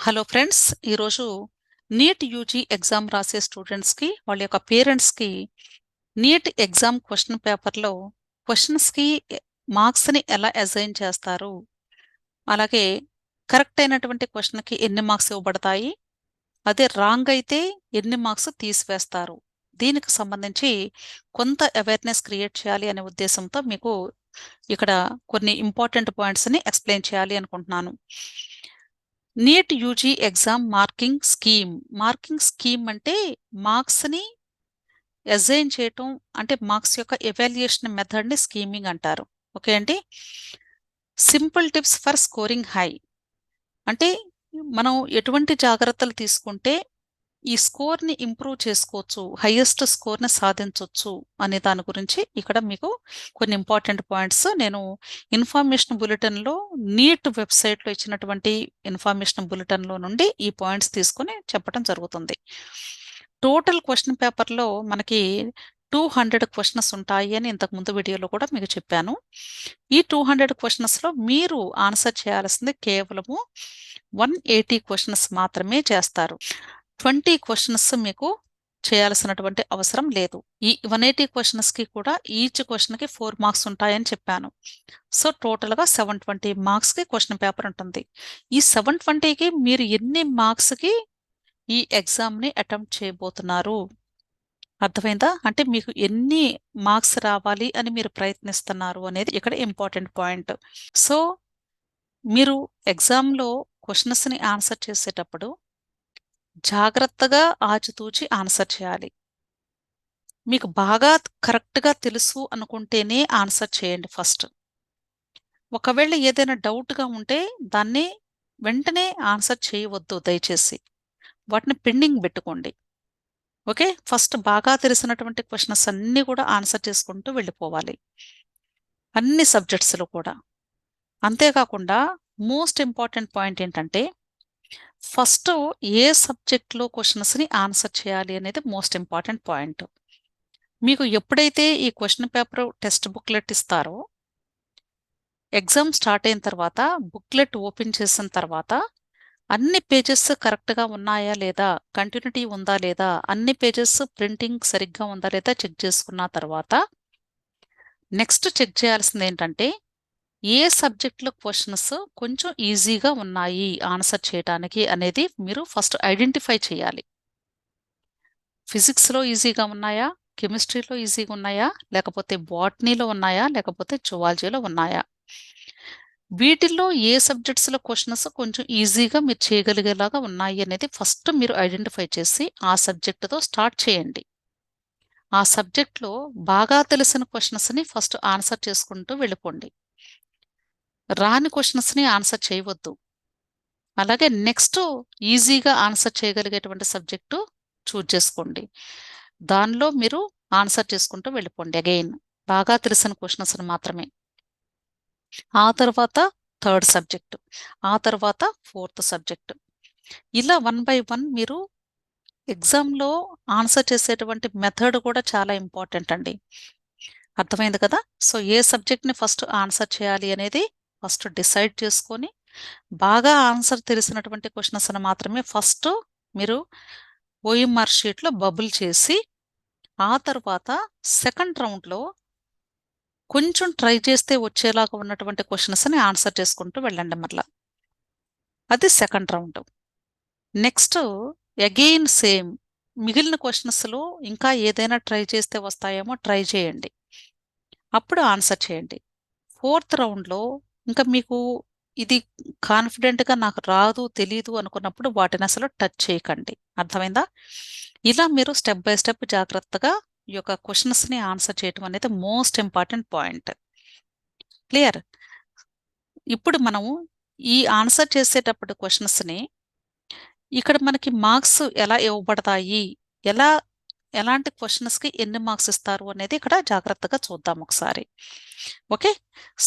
Hello friends, ఈరోజు NEET UG exam రాసే స్టూడెంట్స్కి వాళ్ళ యొక్క పేరెంట్స్కి నీట్ ఎగ్జామ్ క్వశ్చన్ పేపర్లో క్వశ్చన్స్కి మార్క్స్ని ఎలా అసైన్ చేస్తారు, అలాగే కరెక్ట్ అయినటువంటి క్వశ్చన్కి ఎన్ని మార్క్స్ ఇవ్వబడతాయి, అదే రాంగ్ అయితే ఎన్ని మార్క్స్ తీసివేస్తారు, దీనికి సంబంధించి కొంత అవేర్నెస్ క్రియేట్ చేయాలి అనే ఉద్దేశంతో మీకు ఇక్కడ కొన్ని ఇంపార్టెంట్ పాయింట్స్ని ఎక్స్ప్లెయిన్ చేయాలి అనుకుంటున్నాను. NEET UG exam marking scheme అంటే మార్క్స్ని అసైన్ చేయటం, అంటే మార్క్స్ యొక్క ఎవాల్యుయేషన్ మెథడ్ని స్కీమింగ్ అంటారు. ఓకే అండి. Simple tips for scoring high అంటే మనం ఎటువంటి జాగ్రత్తలు తీసుకుంటే ఈ స్కోర్ని ఇంప్రూవ్ చేసుకోవచ్చు, హైయెస్ట్ స్కోర్ని సాధించవచ్చు అనే దాని గురించి ఇక్కడ మీకు కొన్ని ఇంపార్టెంట్ పాయింట్స్ నేను ఇన్ఫర్మేషన్ బులెటిన్లో నీట్ వెబ్సైట్లో ఇచ్చినటువంటి ఇన్ఫర్మేషన్ బులెటిన్లో నుండి ఈ పాయింట్స్ తీసుకొని చెప్పడం జరుగుతుంది. టోటల్ క్వశ్చన్ పేపర్లో మనకి 200 క్వశ్చన్స్ ఉంటాయి అని ఇంతకు ముందు వీడియోలో కూడా మీకు చెప్పాను. ఈ 200 క్వశ్చన్స్లో మీరు ఆన్సర్ చేయాల్సింది కేవలము 180 క్వశ్చన్స్ మాత్రమే చేస్తారు. 20 క్వశ్చన్స్ మీకు చేయాల్సినటువంటి అవసరం లేదు. ఈ 180 క్వశ్చన్స్కి కూడా ఈచ్ క్వశ్చన్కి 4 మార్క్స్ ఉంటాయని చెప్పాను. సో టోటల్గా 720 మార్క్స్కి క్వశ్చన్ పేపర్ ఉంటుంది. ఈ 720కి మీరు ఎన్ని మార్క్స్కి ఈ ఎగ్జామ్ని అటెంప్ట్ చేయబోతున్నారు, అర్థమైందా? అంటే మీకు ఎన్ని మార్క్స్ రావాలి అని మీరు ప్రయత్నిస్తున్నారు అనేది ఇక్కడ ఇంపార్టెంట్ పాయింట్. సో మీరు ఎగ్జామ్లో క్వశ్చన్స్ని ఆన్సర్ చేసేటప్పుడు జాగ్రత్తగా ఆచితూచి ఆన్సర్ చేయాలి. మీకు బాగా కరెక్ట్గా తెలుసు అనుకుంటేనే ఆన్సర్ చేయండి ఫస్ట్. ఒకవేళ ఏదైనా డౌట్గా ఉంటే దాన్ని వెంటనే ఆన్సర్ చేయవద్దు దయచేసి. వాటిని పెండింగ్ పెట్టుకోండి. ఓకే, ఫస్ట్ బాగా తెలిసినటువంటి క్వశ్చన్స్ అన్నీ కూడా ఆన్సర్ చేసుకుంటూ వెళ్ళిపోవాలి, అన్ని సబ్జెక్ట్స్లో కూడా. అంతేకాకుండా మోస్ట్ ఇంపార్టెంట్ పాయింట్ ఏంటంటే ఫస్ట్ ఏ సబ్జెక్ట్లో క్వశ్చన్స్ని ఆన్సర్ చేయాలి అనేది మోస్ట్ ఇంపార్టెంట్ పాయింట్. మీకు ఎప్పుడైతే ఈ క్వశ్చన్ పేపర్ టెక్స్ట్ బుక్లెట్ ఇస్తారో, ఎగ్జామ్ స్టార్ట్ అయిన తర్వాత బుక్లెట్ ఓపెన్ చేసిన తర్వాత అన్ని పేజెస్ కరెక్ట్గా ఉన్నాయా లేదా, కంటిన్యూటీ ఉందా లేదా, అన్ని పేజెస్ ప్రింటింగ్ సరిగ్గా ఉందా లేదా చెక్ చేసుకున్న తర్వాత నెక్స్ట్ చెక్ చేయాల్సింది ఏంటంటే ఏ సబ్జెక్ట్లో క్వశ్చన్స్ కొంచెం ఈజీగా ఉన్నాయి ఆన్సర్ చేయడానికి అనేది మీరు ఫస్ట్ ఐడెంటిఫై చేయాలి. ఫిజిక్స్లో ఈజీగా ఉన్నాయా, కెమిస్ట్రీలో ఈజీగా ఉన్నాయా, లేకపోతే బాటనీలో ఉన్నాయా, లేకపోతే జువాలజీలో ఉన్నాయా, వీటిల్లో ఏ సబ్జెక్ట్స్లో క్వశ్చన్స్ కొంచెం ఈజీగా మీరు చేయగలిగేలాగా ఉన్నాయి అనేది ఫస్ట్ మీరు ఐడెంటిఫై చేసి ఆ సబ్జెక్టుతో స్టార్ట్ చేయండి. ఆ సబ్జెక్ట్లో బాగా తెలిసిన క్వశ్చన్స్ని ఫస్ట్ ఆన్సర్ చేసుకుంటూ వెళ్ళిపోండి. రాని క్వశ్చన్స్ని ఆన్సర్ చేయవద్దు. అలాగే నెక్స్ట్ ఈజీగా ఆన్సర్ చేయగలిగేటువంటి సబ్జెక్టు చూజ్ చేసుకోండి. దానిలో మీరు ఆన్సర్ చేసుకుంటూ వెళ్ళిపోండి. అగైన్ బాగా తెలిసిన క్వశ్చన్స్ని మాత్రమే. ఆ తర్వాత థర్డ్ సబ్జెక్టు, ఆ తర్వాత ఫోర్త్ సబ్జెక్టు, ఇలా 1 బై 1 మీరు ఎగ్జామ్లో ఆన్సర్ చేసేటువంటి మెథడ్ కూడా చాలా ఇంపార్టెంట్ అండి. అర్థమైంది కదా? సో ఏ సబ్జెక్ట్ని ఫస్ట్ ఆన్సర్ చేయాలి అనేది ఫస్ట్ డిసైడ్ చేసుకొని బాగా ఆన్సర్ తెలిసినటువంటి క్వశ్చన్స్ని మాత్రమే ఫస్ట్ మీరు ఓఎంఆర్ షీట్లో బబుల్ చేసి ఆ తర్వాత సెకండ్ రౌండ్లో కొంచెం ట్రై చేస్తే వచ్చేలాగా ఉన్నటువంటి క్వశ్చన్స్ని ఆన్సర్ చేసుకుంటూ వెళ్ళండి. మరలా అది second round. Next again same మిగిలిన క్వశ్చన్స్లో ఇంకా ఏదైనా ట్రై చేస్తే వస్తాయేమో ట్రై చేయండి, అప్పుడు ఆన్సర్ చేయండి. ఫోర్త్ రౌండ్లో ఇంకా మీకు ఇది కాన్ఫిడెంట్గా నాకు రాదు తెలీదు అనుకున్నప్పుడు వాటిని అసలు టచ్ చేయకండి. అర్థమైందా? ఇలా మీరు స్టెప్ బై స్టెప్ జాగ్రత్తగా ఈ యొక్క క్వశ్చన్స్ని ఆన్సర్ చేయటం అనేది మోస్ట్ ఇంపార్టెంట్ పాయింట్. క్లియర్? ఇప్పుడు మనము ఈ ఆన్సర్ చేసేటప్పుడు క్వశ్చన్స్ని ఇక్కడ మనకి మార్క్స్ ఎలా ఇవ్వబడతాయి, ఎలాంటి క్వశ్చన్స్కి ఎన్ని మార్క్స్ ఇస్తారు అనేది ఇక్కడ జాగ్రత్తగా చూద్దాం ఒకసారి. ఓకే,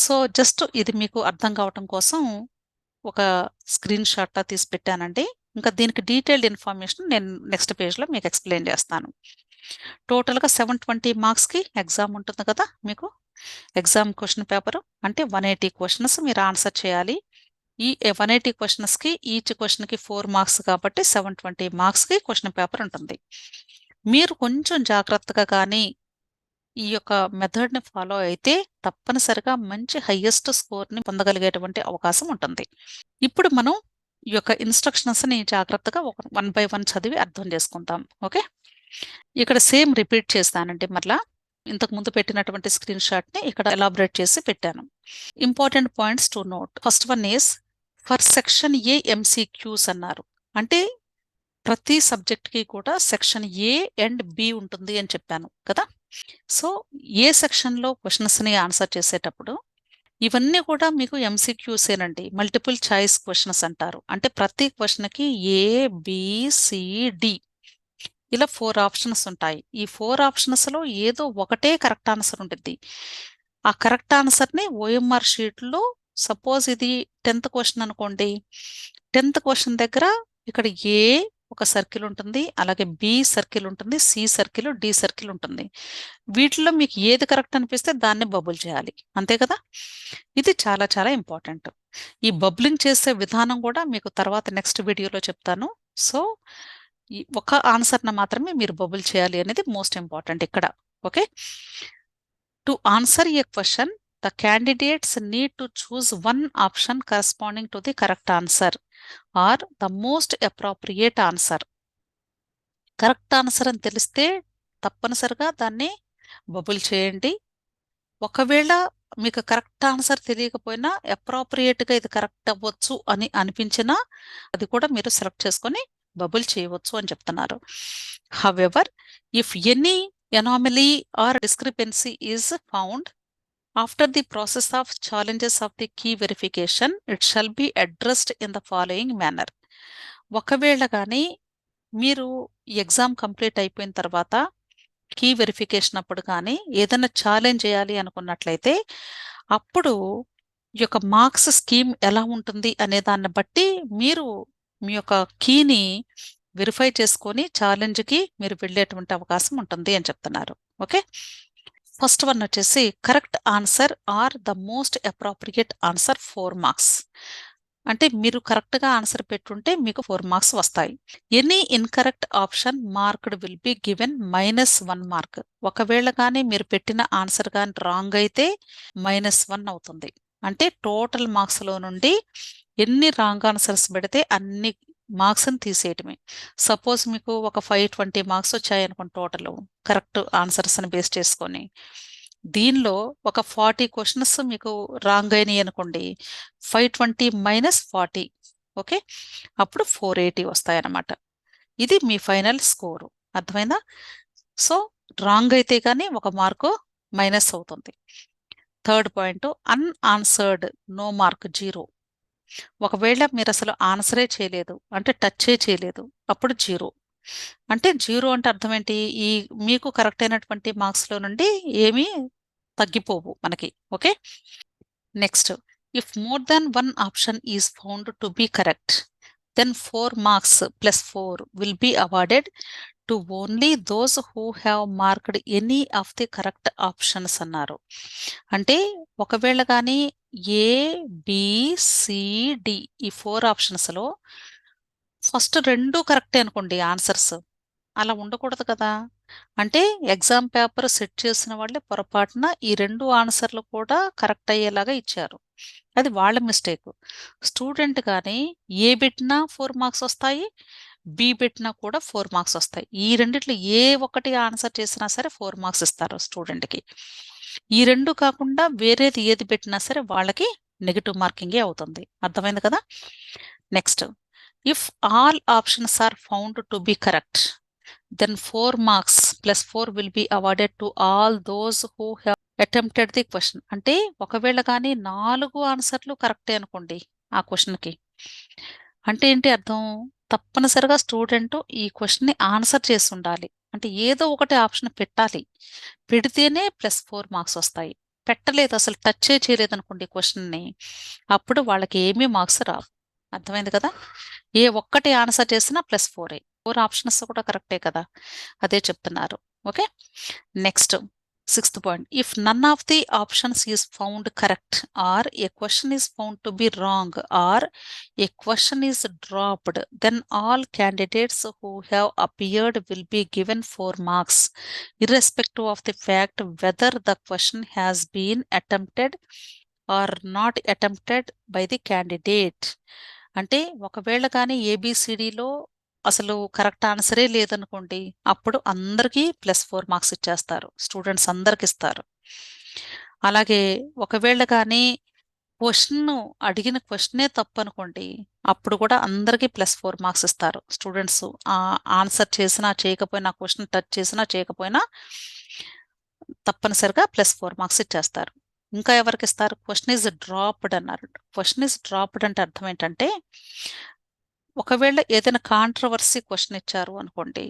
సో జస్ట్ ఇది మీకు అర్థం కావటం కోసం ఒక స్క్రీన్ షాట్లా తీసి పెట్టానండి. ఇంకా దీనికి డీటెయిల్డ్ ఇన్ఫర్మేషన్ నేను నెక్స్ట్ పేజ్లో మీకు ఎక్స్ప్లెయిన్ చేస్తాను. టోటల్గా 720 మార్క్స్కి ఎగ్జామ్ ఉంటుంది కదా మీకు. ఎగ్జామ్ క్వశ్చన్ పేపరు అంటే 180 క్వశ్చన్స్ మీరు ఆన్సర్ చేయాలి. ఈ 180 క్వశ్చన్స్కి ఈచ్ క్వశ్చన్కి 4 మార్క్స్ కాబట్టి 720 మార్క్స్కి క్వశ్చన్ పేపర్ ఉంటుంది. మీరు కొంచెం జాగ్రత్తగా కానీ ఈ యొక్క మెథడ్ని ఫాలో అయితే తప్పనిసరిగా మంచి హైయెస్ట్ స్కోర్ని పొందగలిగేటువంటి అవకాశం ఉంటుంది. ఇప్పుడు మనం ఈ యొక్క ఇన్స్ట్రక్షన్స్ని జాగ్రత్తగా వన్ బై వన్ చదివి అర్థం చేసుకుందాం. ఓకే, ఇక్కడ సేమ్ రిపీట్ చేస్తానండి. మరలా ఇంతకు ముందు పెట్టినటువంటి స్క్రీన్ షాట్ని ఇక్కడ ఎలాబరేట్ చేసి పెట్టాను. Important points to note. First one is for section A MCQs అన్నారు. అంటే ప్రతి సబ్జెక్ట్కి కూడా సెక్షన్ ఏ అండ్ బి ఉంటుంది అని చెప్పాను కదా. సో ఏ సెక్షన్లో క్వశ్చన్స్ని ఆన్సర్ చేసేటప్పుడు ఇవన్నీ కూడా మీకు ఎంసీక్యూసేనండి, మల్టిపుల్ చాయిస్ క్వశ్చన్స్ అంటారు. అంటే ప్రతి క్వశ్చన్కి ఏ బి సి డి ఇలా 4 ఆప్షన్స్ ఉంటాయి. ఈ 4 ఆప్షన్స్లో ఏదో ఒకటే కరెక్ట్ ఆన్సర్ ఉంటుంది. ఆ కరెక్ట్ ఆన్సర్ని ఓఎంఆర్ షీట్లో సపోజ్ ఇది 10th క్వశ్చన్ అనుకోండి, 10th క్వశ్చన్ దగ్గర ఇక్కడ ఏ ఒక సర్కిల్ ఉంటుంది, అలాగే బి సర్కిల్ ఉంటుంది, సి సర్కిల్, డి సర్కిల్ ఉంటుంది. వీటిలో మీకు ఏది కరెక్ట్ అనిపిస్తే దాన్ని బబుల్ చేయాలి, అంతే కదా. ఇది చాలా చాలా ఇంపార్టెంట్. ఈ బబ్లింగ్ చేసే విధానం కూడా మీకు తర్వాత నెక్స్ట్ వీడియోలో చెప్తాను. సో ఈ ఒక ఆన్సర్ని మాత్రమే మీరు బబుల్ చేయాలి అనేది మోస్ట్ ఇంపార్టెంట్ ఇక్కడ. Okay, to answer a question the candidates need to choose one option corresponding to the correct answer are the most appropriate answer. Correct answer అని తెలిస్తే తప్పనిసరిగా దాన్ని బబుల్ చేయండి. ఒకవేళ మీకు కరెక్ట్ ఆన్సర్ తెలియకపోయినా అప్రోప్రియేట్గా ఇది కరెక్ట్ అవ్వచ్చు అని అనిపించినా అది కూడా మీరు సెలెక్ట్ చేసుకొని బబుల్ చేయవచ్చు అని చెప్తున్నారు. However if any anomaly or discrepancy is found after the process of challenges of the key verification, it shall be addressed in the following manner. ఒకవేళ కానీ మీరు ఎగ్జామ్ కంప్లీట్ అయిపోయిన తర్వాత కీ వెరిఫికేషన్ అప్పుడు కానీ ఏదైనా ఛాలెంజ్ చేయాలి అనుకున్నట్లయితే అప్పుడు ఈ యొక్క మార్క్స్ స్కీమ్ ఎలా ఉంటుంది అనే దాన్ని బట్టి మీరు మీ యొక్క కీని వెరిఫై చేసుకొని ఛాలెంజ్కి మీరు వెళ్ళేటువంటి అవకాశం ఉంటుంది అని చెప్తున్నారు. ఓకే, ఫస్ట్ వన్ వచ్చేసి correct answer are the most appropriate answer 4 marks. అంటే మీరు కరెక్ట్గా ఆన్సర్ పెట్టుంటే మీకు 4 మార్క్స్ వస్తాయి. Any incorrect option marked will be given -1 mark. ఒకవేళ కానీ మీరు పెట్టిన ఆన్సర్ కానీ రాంగ్ అయితే -1 అవుతుంది. అంటే టోటల్ మార్క్స్లో నుండి ఎన్ని రాంగ్ ఆన్సర్స్ పెడితే అన్ని మార్క్స్ని తీసేయటమే. సపోజ్ మీకు ఒక 520 మార్క్స్ వచ్చాయి అనుకోండి టోటల్ కరెక్ట్ ఆన్సర్స్ని బేస్ చేసుకొని, దీనిలో ఒక 40 క్వశ్చన్స్ మీకు రాంగ్ అయినాయి అనుకోండి, 520 - 40, ఓకే, అప్పుడు 480 వస్తాయన్నమాట. ఇది మీ ఫైనల్ స్కోరు, అర్థమైందా. సో రాంగ్ అయితే కానీ 1 మార్కు మైనస్ అవుతుంది. Third point unanswered no mark 0. ఒకవేళ మీరు అసలు ఆన్సరే చేయలేదు అంటే టచ్చే చేయలేదు అప్పుడు 0. అంటే 0 అంటే అర్థం ఏంటి, ఈ మీకు కరెక్ట్ అయినటువంటి మార్క్స్లో నుండి ఏమీ తగ్గిపోవు మనకి. Okay, next if more than 1 option is found to be correct then 4 marks + 4 will be awarded to only those who have marked any of the correct options అన్నారు. అంటే ఒకవేళ కానీ ఏ బి సి డి ఈ 4 ఆప్షన్స్లో first 2 కరెక్టే అనుకోండి answers, అలా ఉండకూడదు కదా. అంటే ఎగ్జామ్ పేపర్ సెట్ చేసిన వాళ్ళే పొరపాటున ఈ 2 ఆన్సర్లు కూడా కరెక్ట్ అయ్యేలాగా ఇచ్చారు, అది వాళ్ళ మిస్టేక్. స్టూడెంట్ కానీ ఏ పెట్టినా 4 మార్క్స్ వస్తాయి, బి పెట్టినా కూడా 4 మార్క్స్ వస్తాయి. ఈ రెండిట్లో ఏ ఒక్కటి ఆన్సర్ చేసినా సరే 4 మార్క్స్ ఇస్తారు స్టూడెంట్కి. ఈ 2 కాకుండా వేరేది ఏది పెట్టినా సరే వాళ్ళకి నెగిటివ్ మార్కింగే అవుతుంది, అర్థమైంది కదా. Next if all options are found to be correct then 4 marks + 4 will be awarded to all those who have attempted the question. అంటే ఒకవేళ కానీ 4 ఆన్సర్లు కరెక్టే అనుకోండి ఆ క్వశ్చన్కి, అంటే ఏంటి అర్థం, తప్పనిసరిగా స్టూడెంట్ ఈ క్వశ్చన్ని ఆన్సర్ చేసి ఉండాలి. అంటే ఏదో ఒకటి ఆప్షన్ పెట్టాలి, పెడితేనే +4 మార్క్స్ వస్తాయి. పెట్టలేదు, అసలు టచ్చే చేయలేదు అనుకోండి క్వశ్చన్ని, అప్పుడు వాళ్ళకి ఏమీ మార్క్స్ రావు, అర్థమైంది కదా. ఏ ఒక్కటి ఆన్సర్ చేసినా +4. 4 ఆప్షన్స్ కూడా కరెక్టే కదా, అదే చెప్తున్నారు. Okay, next Sixth point, if none of the options is found correct, or a question is found to be wrong, or a question is dropped, then all candidates who have appeared will be given 4 marks, irrespective of the fact whether the question has been attempted or not attempted by the candidate. అంటే ఒకవేళ కానీ ఏబిసిడిలో అసలు correct ఆన్సరే లేదనుకోండి, అప్పుడు అందరికీ +4 marks ఇచ్చేస్తారు. Students అందరికి ఇస్తారు. అలాగే ఒకవేళ కానీ అడిగిన క్వెషనే తప్పనుకోండి, అప్పుడు కూడా అందరికీ +4 మార్క్స్ ఇస్తారు. స్టూడెంట్స్ ఆన్సర్ చేసినా, చేయకపోయినా, క్వెషన్ టచ్ చేసినా, చేయకపోయినా తప్పనిసరిగా +4 మార్క్స్ ఇచ్చేస్తారు. ఇంకా ఎవరికిస్తారు? క్వెషన్ ఈజ్ డ్రాప్డ్ అన్నారు. క్వెషన్ ఈజ్ డ్రాప్డ్ అంటే అర్థం ఏంటంటే, ఒకవేళ ఏదైనా కాంట్రవర్సీ క్వెషన్ ఇచ్చారు అనుకోండి,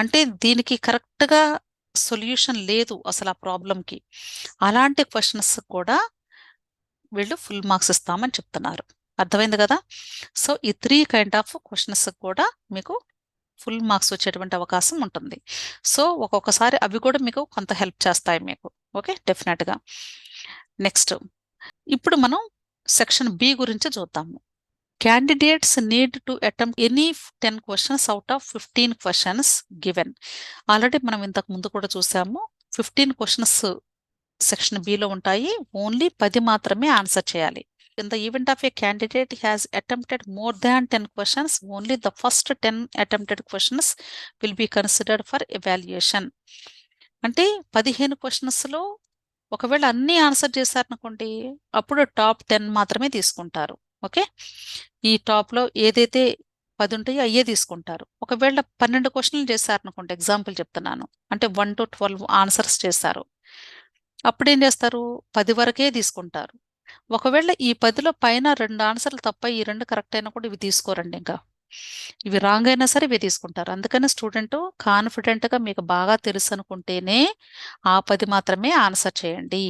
అంటే దీనికి కరెక్ట్‌గా సొల్యూషన్ లేదు అసలు ఆ ప్రాబ్లమ్‌కి. అలాంటి క్వెషన్స్ కూడా వీళ్ళు ఫుల్ మార్క్స్ ఇస్తామని చెప్తున్నారు. అర్థమైంది కదా! సో, ఈ 3 కైండ్ ఆఫ్ క్వెషన్స్‌కి కూడా మీకు ఫుల్ మార్క్స్ వచ్చేటువంటి అవకాశం ఉంటుంది. సో, ఒక్కొక్కసారి అవి కూడా మీకు కొంత హెల్ప్ చేస్తాయి మీకు. ఓకే. డెఫినెట్‌గా. నెక్స్ట్ ఇప్పుడు మనం సెక్షన్ బి గురించి చూద్దాము. Candidates need to attempt any 10 questions out of 15 questions given. Already మనం ఇంతకు ముందు కూడా చూసాము. 15 క్వెషన్స్ సెక్షన్ బిలో ఉంటాయి. ఓన్లీ 10 మాత్రమే ఆన్సర్ చేయాలి. In the event of a candidate has attempted more than 10 questions, only the first 10 attempted questions will be considered for evaluation. అంటే 15 క్వెషన్స్‌లో ఒకవేళ అన్నీ ఆన్సర్ చేశారనుకోండి, అప్పుడు టాప్ 10 మాత్రమే తీసుకుంటారు. ఓకే. ఈ టాప్‌లో ఏదైతే 10 ఉంటాయో అయ్యే తీసుకుంటారు. ఒకవేళ 12 క్వెషన్‌లు చేశారనుకోండి, ఎగ్జాంపుల్ చెప్తున్నాను. అంటే 1-12 ఆన్సర్స్ చేశారు. అప్పుడేం చేస్తారు? 10 వరకే తీసుకుంటారు. ఒకవేళ ఈ 10లో పైన 2 ఆన్సర్‌లు తప్ప ఈ 2 కరెక్ట్ అయినా కూడా ఇవి తీసుకోరండి ఇంకా. ఇవి రాంగ్ అయినా సరే ఇవి తీసుకుంటారు. అందుకని స్టూడెంటు కాన్ఫిడెంట్‌గా మీకు బాగా తెలుసనుకుంటేనే ఆ 10 మాత్రమే ఆన్సర్ చేయండి.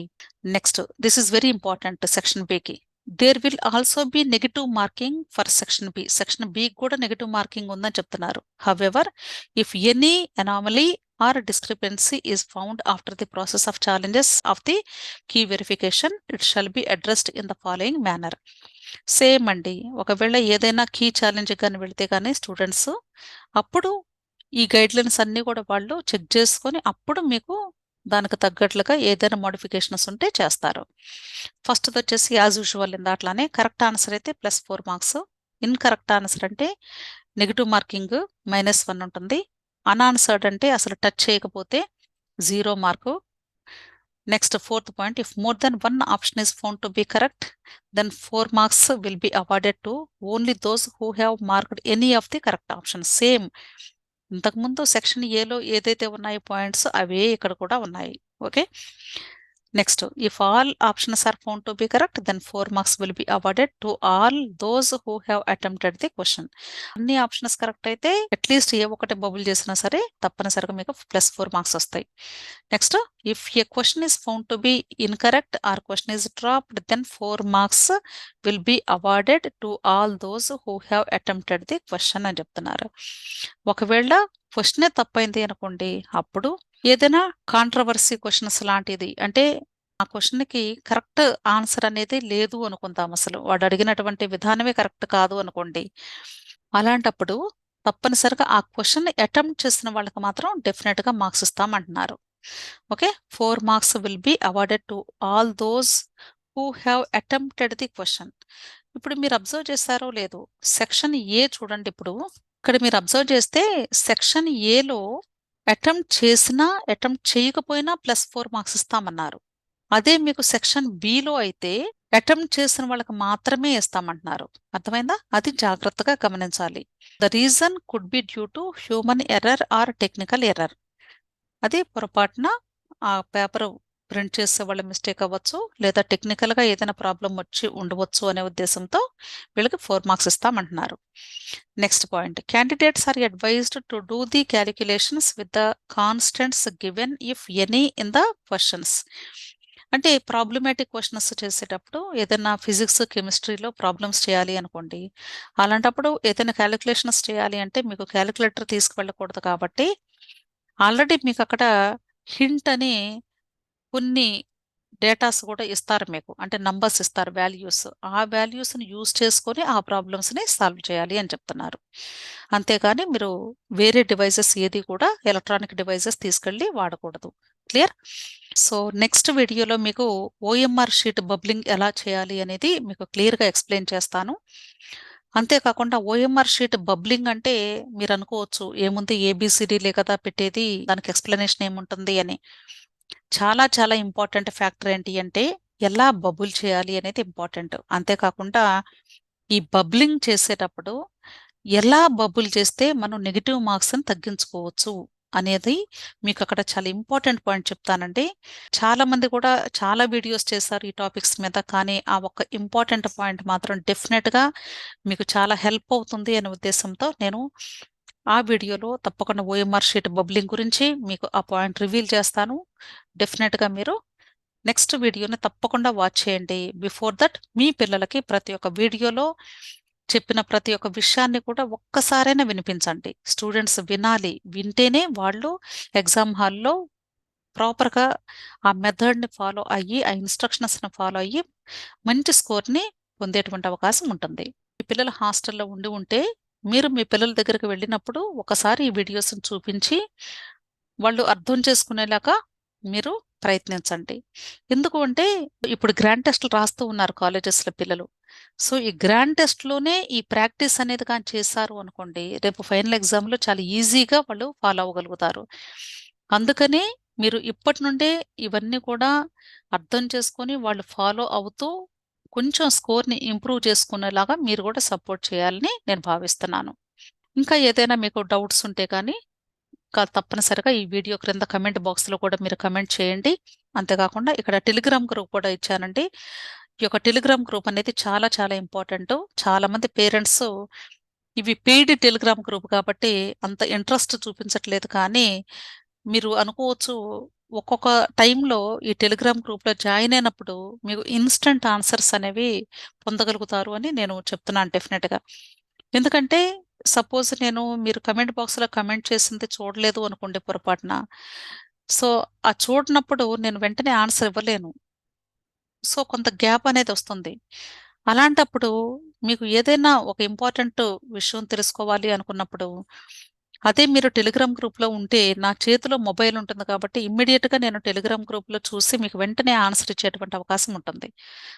Next this is very important section బికి. There will also be negative marking for section B. Section బికి కూడా నెగెటివ్ మార్కింగ్ ఉందని చెప్తున్నారు. However, if any anomaly or discrepancy is found after the process of challenges of the key verification, it shall be addressed in the following manner. Same అండి. ఒకవేళ ఏదైనా key challenge గాని వెళితే గాని స్టూడెంట్స్ అప్పుడు ఈ గైడ్‌లైన్స్ అన్నీ కూడా వాళ్ళు చెక్ చేసుకొని అప్పుడు మీకు దానికి తగ్గట్లుగా ఏదైనా మోడిఫికేషన్స్ ఉంటే చేస్తారు. ఫస్ట్‌దొచ్చేసి యాజ్ యూజువల్ ఇందాకలానే కరెక్ట్ ఆన్సర్ అయితే +4 మార్క్స్. ఇన్‌కరెక్ట్ ఆన్సర్ అంటే నెగెటివ్ మార్కింగ్ -1 ఉంటుంది. అన్‌ఆన్సర్డ్ అంటే అసలు టచ్ చేయకపోతే 0 mark. Next fourth point, if more then 1 option is found to be correct, then 4 marks will be awarded to only those who have marked any of the correct option. Same ఇంతకుముందు section ఏలో ఏదైతే ఉన్నాయి points అవే ఇక్కడ కూడా ఉన్నాయి. Okay. Next, if all options are found to be correct, then 4 marks will be awarded to all those who have attempted the question. అన్ని options correct అయితే అట్లీస్ట్ ఏ ఒకటి బబుల్ చేసినా సరే తప్పనిసరిగా మీకు +4 మార్క్స్ వస్తాయి. Next, if a question is found to be incorrect or question is dropped, then 4 marks will be awarded to all those who have attempted the question అని చెప్తున్నారు. ఒకవేళ క్వెషనే తప్పైంది అనుకోండి, అప్పుడు ఏదైనా కాంట్రవర్సీ క్వెషన్స్ లాంటిది అంటే ఆ క్వెషన్‌కి కరెక్ట్ ఆన్సర్ అనేది లేదు అనుకుందాం అసలు. వాడు అడిగినటువంటి విధానమే కరెక్ట్ కాదు అనుకోండి. అలాంటప్పుడు తప్పనిసరిగా ఆ క్వెషన్‌ని అటెంప్ట్ చేసిన వాళ్ళకి మాత్రం డెఫినిట్‌గా మార్క్స్ ఇస్తామంటున్నారు. Okay. 4 marks will be awarded to all those who have attempted the question. ఇప్పుడు మీరు అబ్జర్వ్ చేశారో లేదో, సెక్షన్ ఏ చూడండి ఇప్పుడు. ఇక్కడ మీరు అబ్జర్వ్ చేస్తే సెక్షన్ ఏలో అటెంప్ట్ చేసినా, అటెంప్ట్ చేయకపోయినా +4 మార్క్స్ ఇస్తామన్నారు. అదే మీకు సెక్షన్ బిలో అయితే అటెంప్ట్ చేసిన వాళ్ళకి మాత్రమే ఇస్తామంటున్నారు. అర్థమైందా? అది జాగ్రత్తగా గమనించాలి. The reason could be due to human error or technical error. అది పొరపాటున ఆ పేపర్ ప్రింట్ చేసే వాళ్ళ మిస్టేక్ అవ్వచ్చు, లేదా టెక్నికల్‌గా ఏదైనా ప్రాబ్లమ్ వచ్చి ఉండవచ్చు అనే ఉద్దేశంతో వీళ్ళకి 4 మార్క్స్ ఇస్తామంటున్నారు. Next point, candidates are advised to do the calculations with the constants given if any in the questions. అంటే ప్రాబ్లమాటిక్ క్వెషన్స్ చేసేటప్పుడు ఏదైనా ఫిజిక్స్, కెమిస్ట్రీలో ప్రాబ్లమ్స్ చేయాలి అనుకోండి. అలాంటప్పుడు ఏదైనా క్యాలిక్యులేషన్స్ చేయాలి అంటే మీకు క్యాలిక్యులేటర్ తీసుకువెళ్ళకూడదు కాబట్టి ఆల్రెడీ మీకక్కడ హింట్ అని కొన్ని డేటాస్ కూడా ఇస్తారు మీకు. అంటే నంబర్స్ ఇస్తారు వాల్యూస్. ఆ వాల్యూస్‌ని యూజ్ చేసుకొని ఆ ప్రాబ్లమ్స్‌ని సాల్వ్ చేయాలి అని చెప్తున్నారు. అంతేగాని మీరు వేరే డివైసెస్ ఏది కూడా ఎలక్ట్రానిక్ డివైసెస్ తీసుకెళ్ళి వాడకూడదు. క్లియర్? సో, నెక్స్ట్ వీడియోలో మీకు ఓఎంఆర్ షీట్ బబ్లింగ్ ఎలా చేయాలి అనేది మీకు క్లియర్‌గా ఎక్స్‌ప్లెయిన్ చేస్తాను. అంతేకాకుండా ఓఎంఆర్ షీట్ బబ్లింగ్ అంటే మీరనుకోవచ్చు ఏముంది ఏబీసీడీలే కదా పెట్టేది. దానికి ఎక్స్‌ప్లనేషన్ ఏముంటుంది అని. చాలా చాలా ఇంపార్టెంట్ ఫ్యాక్టర్ ఏంటి అంటే ఎలా బబుల్ చేయాలి అనేది ఇంపార్టెంట్. అంతేకాకుండా ఈ బబ్లింగ్ చేసేటప్పుడు ఎలా బబుల్ చేస్తే మనం నెగెటివ్ మార్క్స్‌ని తగ్గించుకోవచ్చు అనేది మీకక్కడ చాలా ఇంపార్టెంట్ పాయింట్ చెప్తానండి. చాలామంది కూడా చాలా వీడియోస్ చేశారు ఈ టాపిక్స్ మీద. కానీ ఆ ఒక్క ఇంపార్టెంట్ పాయింట్ మాత్రం డెఫినెట్‌గా మీకు చాలా హెల్ప్ అవుతుంది అనే ఉద్దేశంతో నేను ఆ వీడియోలో తప్పకుండా ఓఎంఆర్ షీట్ బబ్లింగ్ గురించి మీకు ఆ పాయింట్ రివీల్ చేస్తాను. డెఫినెట్‌గా మీరు నెక్స్ట్ వీడియోని తప్పకుండా వాచ్ చేయండి. బిఫోర్ దట్ మీ పిల్లలకి ప్రతి ఒక్క వీడియోలో చెప్పిన ప్రతి ఒక్క విషయాన్ని కూడా ఒక్కసారైనా వినిపించండి. స్టూడెంట్స్ వినాలి. వింటేనే వాళ్ళు ఎగ్జామ్ హాల్‌లో ప్రాపర్‌గా ఆ మెథడ్‌ని ఫాలో అయ్యి, ఆ ఇన్‌స్ట్రక్షన్స్‌ని ఫాలో అయ్యి మంచి స్కోర్‌ని పొందేటువంటి అవకాశం ఉంటుంది. మీ పిల్లలు హాస్టల్‌లో ఉంటే మీరు మీ పిల్లల దగ్గరికి వెళ్ళినప్పుడు ఒకసారి ఈ వీడియోస్‌ని చూపించి వాళ్ళు అర్థం చేసుకునేలాగా మీరు ప్రయత్నించండి. ఎందుకు అంటే ఇప్పుడు గ్రాండ్ టెస్ట్‌లు రాస్తూ ఉన్నారు కాలేజెస్‌లో పిల్లలు. సో, ఈ గ్రాండ్ టెస్ట్‌లోనే ఈ ప్రాక్టీస్ అనేది గాని చేశారు అనుకోండి, రేపు ఫైనల్ ఎగ్జామ్‌లో చాలా ఈజీగా వాళ్ళు ఫాలో అవ్వగలుగుతారు. అందుకనే మీరు ఇప్పటి నుండే ఇవన్నీ కూడా అర్థం చేసుకొని వాళ్ళు ఫాలో అవుతూ కొంచెం స్కోర్‌ని ఇంప్రూవ్ చేసుకునేలాగా మీరు కూడా సపోర్ట్ చేయాలని నేను భావిస్తున్నాను. ఇంకా ఏదైనా మీకు డౌట్స్ ఉంటే కానీ తప్పనిసరిగా ఈ వీడియో క్రింద కమెంట్ బాక్స్‌లో కూడా మీరు కమెంట్ చేయండి. అంతేకాకుండా ఇక్కడ టెలిగ్రామ్ గ్రూప్ కూడా ఇచ్చానండి. ఈ యొక్క టెలిగ్రామ్ గ్రూప్ అనేది చాలా చాలా ఇంపార్టెంటు. చాలామంది పేరెంట్స్ ఇవి పెయిడ్ టెలిగ్రామ్ గ్రూప్ కాబట్టి అంత ఇంట్రెస్ట్ చూపించట్లేదు కానీ, మీరు అనుకోవచ్చు ఒక్కొక్క టైంలో ఈ టెలిగ్రామ్ గ్రూప్‌లో జాయిన్ అయినప్పుడు మీకు ఇన్‌స్టంట్ ఆన్సర్స్ అనేవి పొందగలుగుతారు అని నేను చెప్తున్నాను డెఫినిట్‌గా. ఎందుకంటే సపోజ్ మీరు కమెంట్ బాక్స్‌లో కమెంట్ చేసింది చూడలేదు అనుకోండి పొరపాటున. సో, ఆ చూడనప్పుడు నేను వెంటనే ఆన్సర్ ఇవ్వలేను. సో, కొంత గ్యాప్ అనేదొస్తుంది. అలాంటప్పుడు మీకు ఏదైనా ఒక ఇంపార్టెంట్ విషయం తెలుసుకోవాలి అనుకున్నప్పుడు, అదే మీరు టెలిగ్రామ్ గ్రూప్‌లో ఉంటే, నా చేతిలో మొబైల్ ఉంటుంది కాబట్టి ఇమ్మీడియేట్‌గా నేను టెలిగ్రామ్ గ్రూప్‌లో చూసి మీకు వెంటనే ఆన్సర్ ఇచ్చేటువంటి అవకాశం ఉంటుంది.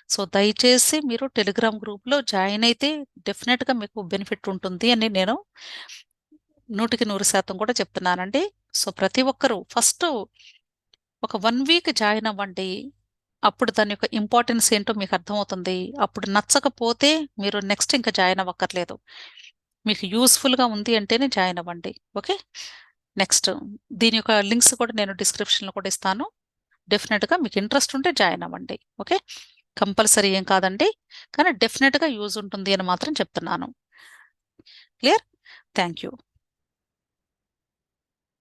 సో, దయచేసి మీరు టెలిగ్రామ్ గ్రూప్‌లో జాయిన్ అయితే డెఫినిట్‌గా మీకు బెనిఫిట్ ఉంటుంది అని నేను 100కి 100% కూడా చెప్తున్నానండి. సో, ప్రతి ఒక్కరూ ఫస్టు ఒక 1 వీక్ జాయిన్ అవ్వండి. అప్పుడు దాని యొక్క ఇంపార్టెన్స్ ఏంటో మీకు అర్థమవుతుంది. అప్పుడు నచ్చకపోతే మీరు నెక్స్ట్ ఇంకా జాయిన్ అవ్వక్కర్లేదు. మీకు యూజ్‌ఫుల్‌గా ఉంది అంటేనే జాయిన్ అవ్వండి. ఓకే. నెక్స్ట్ దీని యొక్క లింక్స్ కూడా నేను డిస్క్రిప్షన్‌లో కూడా ఇస్తాను. డెఫినిట్‌గా మీకు ఇంట్రెస్ట్ ఉంటే జాయిన్ అవ్వండి. ఓకే. కంపల్సరీ ఏం కాదండి. కానీ డెఫినిట్‌గా యూజ్ ఉంటుంది అని మాత్రం చెప్తున్నాను. క్లియర్? Thank you.